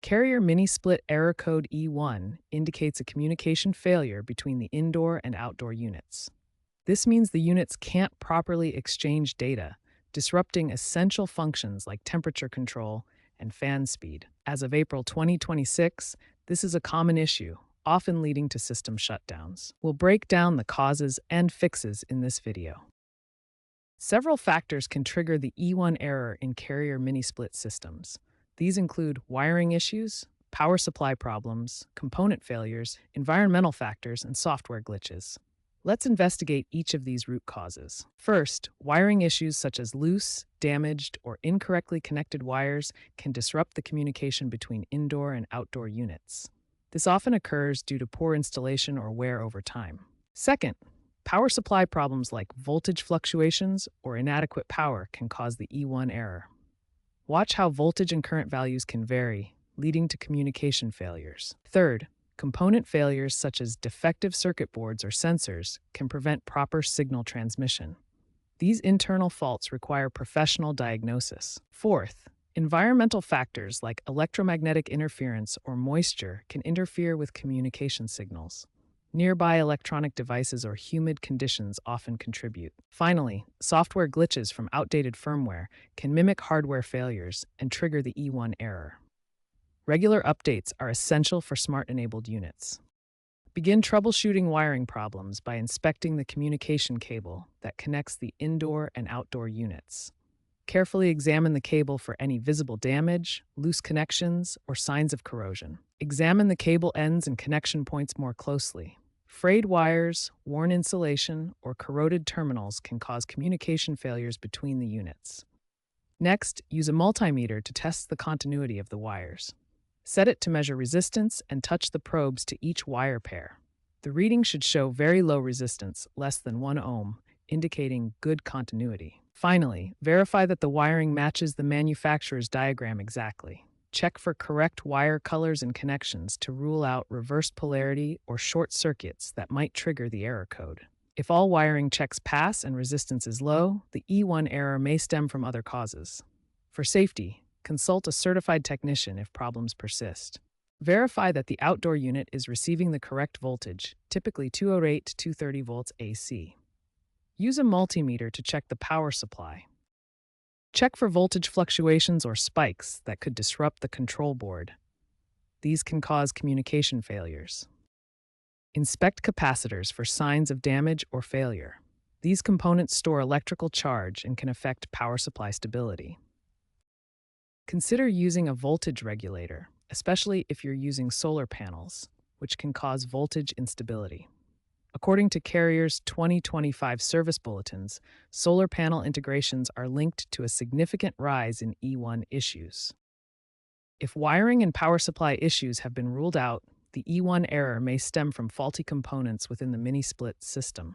Carrier mini-split error code E1 indicates a communication failure between the indoor and outdoor units. This means the units can't properly exchange data, disrupting essential functions like temperature control and fan speed. As of April 2026, this is a common issue, often leading to system shutdowns. We'll break down the causes and fixes in this video. Several factors can trigger the E1 error in carrier mini-split systems. These include wiring issues, power supply problems, component failures, environmental factors, and software glitches. Let's investigate each of these root causes. First, wiring issues such as loose, damaged, or incorrectly connected wires can disrupt the communication between indoor and outdoor units. This often occurs due to poor installation or wear over time. Second, power supply problems like voltage fluctuations or inadequate power can cause the E1 error. Watch how voltage and current values can vary, leading to communication failures. Third, component failures such as defective circuit boards or sensors can prevent proper signal transmission. These internal faults require professional diagnosis. Fourth, environmental factors like electromagnetic interference or moisture can interfere with communication signals. Nearby electronic devices or humid conditions often contribute. Finally, software glitches from outdated firmware can mimic hardware failures and trigger the E1 error. Regular updates are essential for smart-enabled units. Begin troubleshooting wiring problems by inspecting the communication cable that connects the indoor and outdoor units. Carefully examine the cable for any visible damage, loose connections, or signs of corrosion. Examine the cable ends and connection points more closely. Frayed wires, worn insulation, or corroded terminals can cause communication failures between the units. Next, use a multimeter to test the continuity of the wires. Set it to measure resistance and touch the probes to each wire pair. The reading should show very low resistance, less than 1 ohm, indicating good continuity. Finally, verify that the wiring matches the manufacturer's diagram exactly. Check for correct wire colors and connections to rule out reverse polarity or short circuits that might trigger the error code. If all wiring checks pass and resistance is low, the E1 error may stem from other causes. For safety, consult a certified technician if problems persist. Verify that the outdoor unit is receiving the correct voltage, typically 208 to 230 volts AC. Use a multimeter to check the power supply. Check for voltage fluctuations or spikes that could disrupt the control board. These can cause communication failures. Inspect capacitors for signs of damage or failure. These components store electrical charge and can affect power supply stability. Consider using a voltage regulator, especially if you're using solar panels, which can cause voltage instability. According to Carrier's 2025 service bulletins, solar panel integrations are linked to a significant rise in E1 issues. If wiring and power supply issues have been ruled out, the E1 error may stem from faulty components within the mini-split system.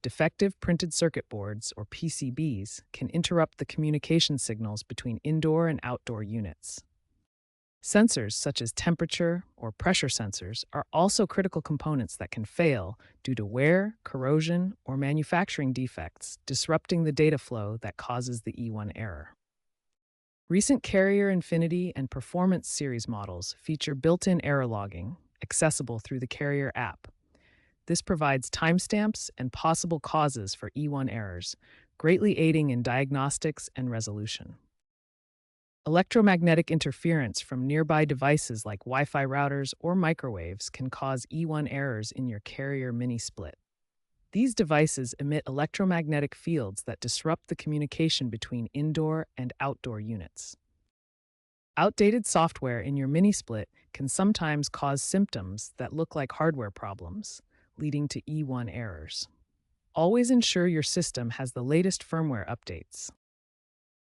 Defective printed circuit boards, or PCBs, can interrupt the communication signals between indoor and outdoor units. Sensors such as temperature or pressure sensors are also critical components that can fail due to wear, corrosion, or manufacturing defects, disrupting the data flow that causes the E1 error. Recent Carrier Infinity and Performance series models feature built-in error logging, accessible through the Carrier app. This provides timestamps and possible causes for E1 errors, greatly aiding in diagnostics and resolution. Electromagnetic interference from nearby devices like Wi-Fi routers or microwaves can cause E1 errors in your Carrier mini-split. These devices emit electromagnetic fields that disrupt the communication between indoor and outdoor units. Outdated software in your mini-split can sometimes cause symptoms that look like hardware problems, leading to E1 errors. Always ensure your system has the latest firmware updates.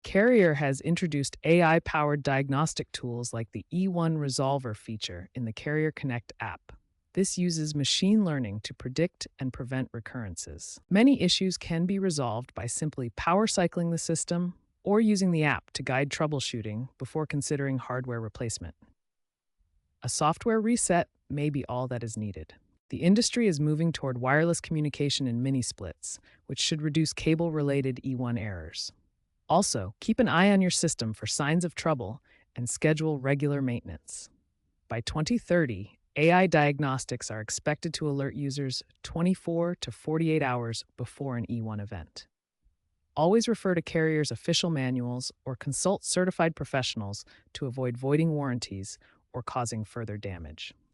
Carrier has introduced AI-powered diagnostic tools like the E1 Resolver feature in the Carrier Connect app. This uses machine learning to predict and prevent recurrences. Many issues can be resolved by simply power cycling the system or using the app to guide troubleshooting before considering hardware replacement. A software reset may be all that is needed. The industry is moving toward wireless communication in mini-splits, which should reduce cable-related E1 errors. Also, keep an eye on your system for signs of trouble and schedule regular maintenance. By 2030, AI diagnostics are expected to alert users 24 to 48 hours before an E1 event. Always refer to carriers' official manuals or consult certified professionals to avoid voiding warranties or causing further damage.